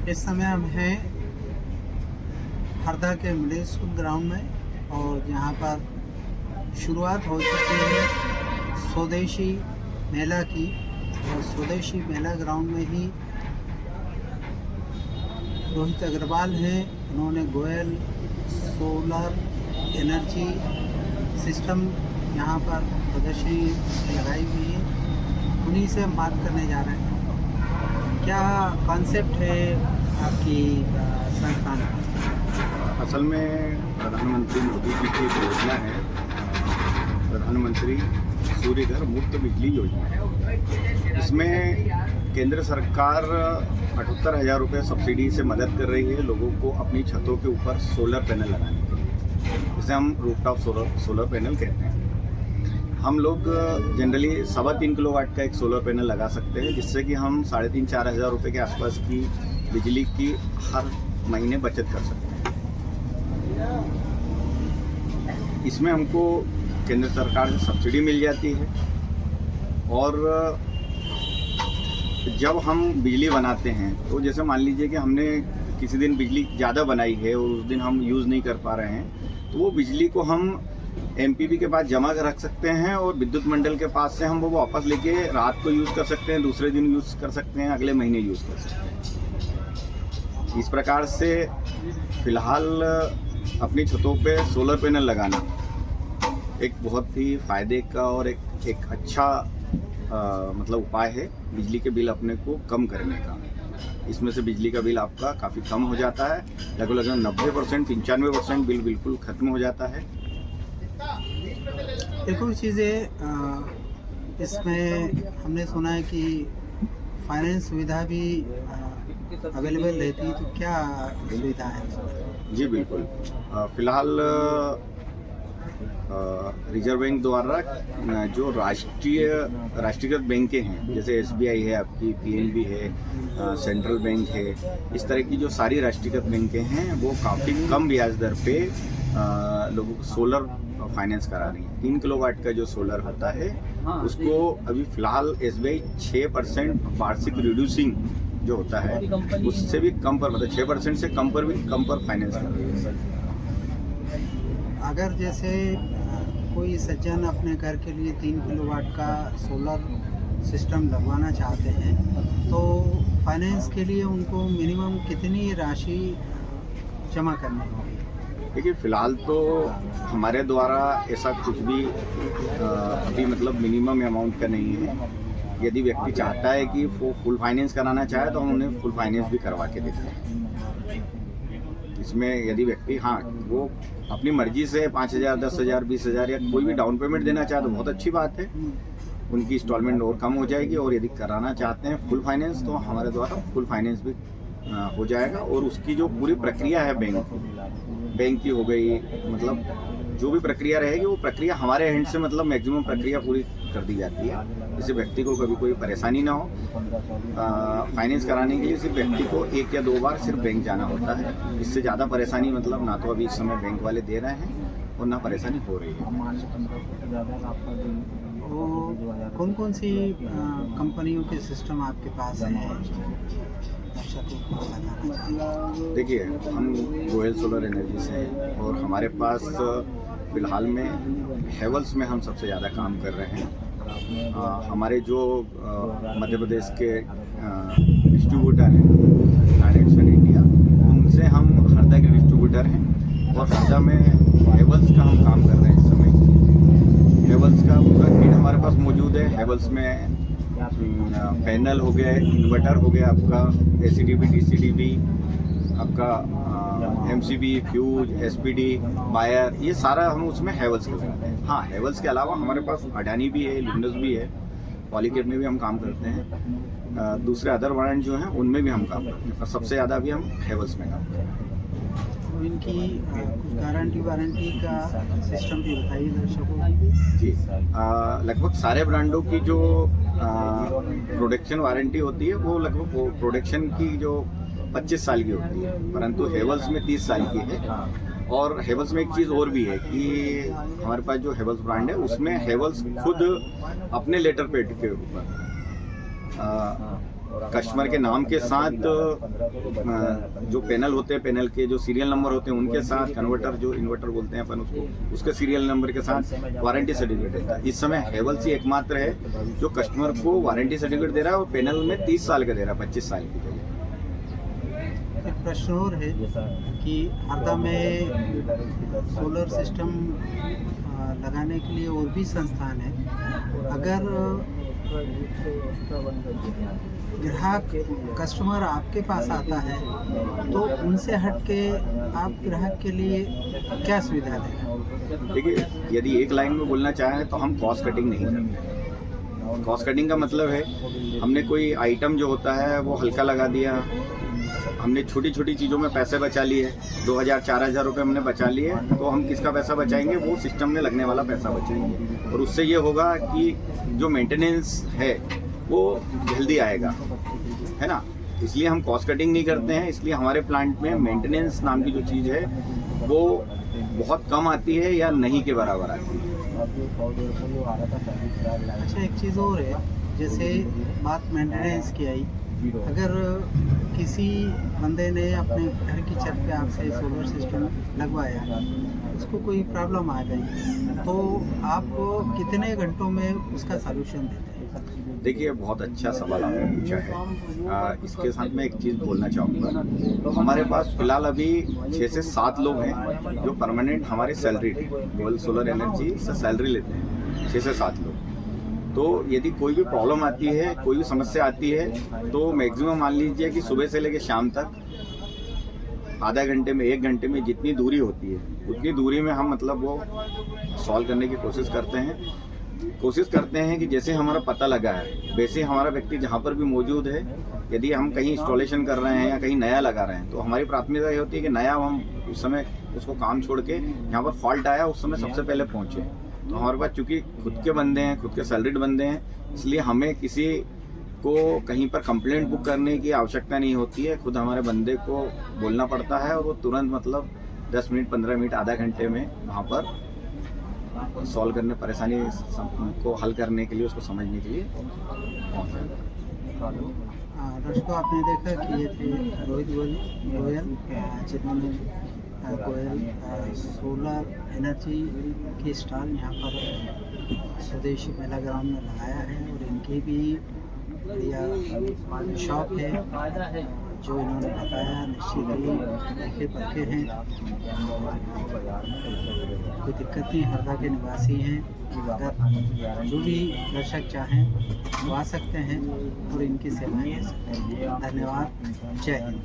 इस समय हम हैं हरदा के मिडिल स्कूल ग्राउंड में और यहाँ पर शुरुआत हो चुकी है स्वदेशी मेला की। और स्वदेशी मेला ग्राउंड में ही रोहित अग्रवाल हैं, उन्होंने गोयल सोलर एनर्जी सिस्टम यहाँ पर प्रदर्शनी लगाई हुई है, उन्हीं से हम बात करने जा रहे हैं। क्या कॉन्सेप्ट है आपकी संस्थान का? असल में प्रधानमंत्री मोदी जी की एक योजना है, प्रधानमंत्री सूर्य घर मुफ्त बिजली योजना। इसमें केंद्र सरकार 78,000 रुपये सब्सिडी से मदद कर रही है लोगों को अपनी छतों के ऊपर सोलर पैनल लगाने के लिए। इसे हम रूफटॉप सोलर पैनल कहते हैं। हम लोग जनरली 3.25 किलोवाट का एक सोलर पैनल लगा सकते हैं, जिससे कि हम 3,500-4 हज़ार रुपये के आसपास की बिजली की हर महीने बचत कर सकते हैं। इसमें हमको केंद्र सरकार से सब्सिडी मिल जाती है और जब हम बिजली बनाते हैं तो जैसे मान लीजिए कि हमने किसी दिन बिजली ज़्यादा बनाई है और उस दिन हम यूज़ नहीं कर पा रहे हैं, तो वो बिजली को हम एमपीबी के पास जमा कर रख सकते हैं और विद्युत मंडल के पास से हम वो वापस लेके रात को यूज़ कर सकते हैं, दूसरे दिन यूज़ कर सकते हैं, अगले महीने यूज़ कर सकते हैं। इस प्रकार से फ़िलहाल अपनी छतों पे सोलर पैनल लगाना एक बहुत ही फ़ायदे का और एक अच्छा मतलब उपाय है बिजली के बिल अपने को कम करने का। इसमें से बिजली का बिल आपका काफ़ी कम हो जाता है, लगभग 90%, 95% बिल बिल्कुल ख़त्म हो जाता है। एक और चीज़ है, इसमें हमने सुना है कि फाइनेंस सुविधा भी अवेलेबल रहती है, तो क्या सुविधा है? जी बिल्कुल। फ़िलहाल रिजर्व बैंक द्वारा जो राष्ट्रीयकृत बैंकें हैं, जैसे SBI है, आपकी PNB है, सेंट्रल बैंक है, इस तरह की जो सारी राष्ट्रीयकृत बैंकें हैं वो काफ़ी कम ब्याज दर पे लोगों को सोलर फाइनेंस करा रही है। 3 किलोवाट का जो सोलर होता है उसको अभी फ़िलहाल SBI 6% वार्षिक रिड्यूसिंग जो होता है उससे भी कम पर, मतलब 6% से कम पर फाइनेंस कर रही है। अगर जैसे कोई सज्जन अपने घर के लिए 3 किलोवाट का सोलर सिस्टम लगवाना चाहते हैं तो फाइनेंस के लिए उनको मिनिमम कितनी राशि जमा करनी होगी? देखिए, फ़िलहाल तो हमारे द्वारा ऐसा कुछ भी अभी मतलब मिनिमम अमाउंट का नहीं है। यदि व्यक्ति चाहता है कि वो फुल फाइनेंस कराना चाहे तो हम उन्हें फुल फाइनेंस भी करवा के देते हैं। इसमें यदि व्यक्ति वो अपनी मर्जी से 5,000, 10,000, 20,000 या कोई भी डाउन पेमेंट देना चाहे तो बहुत अच्छी बात है, उनकी इंस्टॉलमेंट और कम हो जाएगी। और यदि कराना चाहते हैं फुल फाइनेंस तो हमारे द्वारा फुल फाइनेंस भी हो जाएगा। और उसकी जो पूरी प्रक्रिया है बैंक की हो गई, मतलब जो भी प्रक्रिया रहेगी वो प्रक्रिया हमारे एंड से मतलब मैक्सिमम प्रक्रिया पूरी कर दी जाती है, जिससे व्यक्ति को कभी कोई परेशानी ना हो। फाइनेंस कराने के लिए सिर्फ व्यक्ति को 1 या 2 बार सिर्फ बैंक जाना होता है। इससे ज़्यादा परेशानी मतलब ना तो अभी इस समय बैंक वाले दे रहे हैं और ना परेशानी हो रही है। कौन कौन सी कंपनियों के सिस्टम आपके पास हैं? देखिए, हम गोयल सोलर एनर्जी से हैं और हमारे पास फ़िलहाल में हेवल्स में हम सबसे ज़्यादा काम कर रहे हैं। हमारे जो मध्य प्रदेश के डिस्ट्रीब्यूटर हैं डायरेक्ट इंडिया, उनसे हम हरदा के डिस्ट्रीब्यूटर हैं और हरदा में हेवल्स का हम काम कर रहे हैं। इस समय हेवल्स का पूरा किट हमारे पास मौजूद है। हेवल्स में पैनल हो गया, इन्वर्टर हो गया, आपका ACDB, DCDB, आपका MCB, फ्यूज, SPD, वायर, ये सारा हम उसमें हेवल्स का करते हैं। हाँ, हेवल्स के अलावा हमारे पास अडानी भी है, लुंडस भी है, पॉलीकेट में भी हम काम करते हैं। दूसरे अदर ब्रांड जो हैं उनमें भी हम काम करते हैं, पर सबसे ज़्यादा अभी हम हेवल्स में काम करते हैं। तो इनकी कुछ गारंटी वारंटी का सिस्टम भी बताइए दर्शकों को। जी, लगभग सारे ब्रांडों की जो प्रोडक्शन वारंटी होती है वो लगभग प्रोडक्शन की जो 25 साल की होती है, परंतु हेवल्स में 30 साल की है। और हेवल्स में एक चीज़ और भी है कि हमारे पास जो हेवल्स ब्रांड है उसमें हेवल्स खुद अपने लेटर पैड के ऊपर कस्टमर के नाम के साथ जो पैनल होते हैं, पैनल के जो सीरियल नंबर होते हैं उनके साथ, कन्वर्टर जो इन्वर्टर बोलते हैं अपन उसको, उसके सीरियल नंबर के साथ वारंटी सर्टिफिकेट देता है। इस समय हेवल्स ही एकमात्र है जो कस्टमर को वारंटी सर्टिफिकेट दे रहा है और पैनल में 30 साल का दे रहा है, 25 साल की जगह। एक प्रश्न और है कि हरदा में सोलर सिस्टम लगाने के लिए और भी संस्थान है। अगर ग्राहक कस्टमर आपके पास आता है तो उनसे हट के आप ग्राहक के लिए क्या सुविधा दें? देखिए, यदि एक लाइन में बोलना चाहें तो हम कॉस्ट कटिंग नहीं करते। कॉस्ट कटिंग का मतलब है हमने कोई आइटम जो होता है वो हल्का लगा दिया, हमने छोटी छोटी चीज़ों में पैसे बचा लिए, 2000-4000 रुपये हमने बचा लिए, तो हम किसका पैसा बचाएंगे? वो सिस्टम में लगने वाला पैसा बचाएंगे। और उससे ये होगा कि जो मेंटेनेंस है वो जल्दी आएगा, है ना। इसलिए हम कॉस्ट कटिंग नहीं करते हैं। इसलिए हमारे प्लांट में मेंटेनेंस नाम की जो चीज़ है वो बहुत कम आती है या नहीं के बराबर आती है। अच्छा, एक चीज़ और है, जैसे बात मेंटेनेंस की आई, अगर किसी बंदे ने अपने घर की छत पे आपसे सोलर सिस्टम लगवाया, उसको कोई प्रॉब्लम आ गई, तो आप कितने घंटों में उसका सलूशन देते हैं? देखिए, बहुत अच्छा सवाल आपने पूछा है। इसके साथ मैं एक चीज़ बोलना चाहूँगा। हमारे पास फिलहाल अभी 6 से 7 लोग हैं जो परमानेंट हमारे सैलरी गोयल सोलर एनर्जी से सैलरी लेते हैं, 6 से 7 लोग। तो यदि कोई भी प्रॉब्लम आती है, कोई भी समस्या आती है, तो मैक्सिमम मान लीजिए कि सुबह से लेकर शाम तक आधा घंटे में, 1 घंटे में जितनी दूरी होती है उतनी दूरी में हम मतलब वो सॉल्व करने की कोशिश करते हैं कि जैसे हमारा पता लगा है वैसे हमारा व्यक्ति जहाँ पर भी मौजूद है, यदि हम कहीं इंस्टॉलेशन कर रहे हैं या कहीं नया लगा रहे हैं, तो हमारी प्राथमिकता ये होती है कि नया हम उस समय उसको काम छोड़ के यहाँ पर फॉल्ट आया उस समय सबसे पहले पहुँचे। तो हमारे पास चूँकि खुद के बंदे हैं, खुद के सैलरीड बंदे हैं, इसलिए हमें किसी को कहीं पर कंप्लेंट बुक करने की आवश्यकता नहीं होती है। खुद हमारे बंदे को बोलना पड़ता है और वो तुरंत मतलब 10 मिनट, 15 मिनट, आधा घंटे में वहाँ पर सॉल्व करने, परेशानी को हल करने के लिए, उसको समझने के लिए पहुँच जाएगा। दोस्तों, आपने देखा कि ये थे रोहित गोयल, जिन्होंने गोयल सोलर एनर्जी की स्टॉल यहाँ पर स्वदेशी मेला ग्राउंड में लगाया है और इनकी भी बढ़िया शॉप है। जो इन्होंने बताया निश्चित ही देखे परखे हैं, कोई दिक्कत नहीं। हरदा के निवासी हैं, अगर जो भी दर्शक चाहें वो आ सकते हैं और इनकी सेवाएं ले सकते हैं। धन्यवाद, जय हिंद।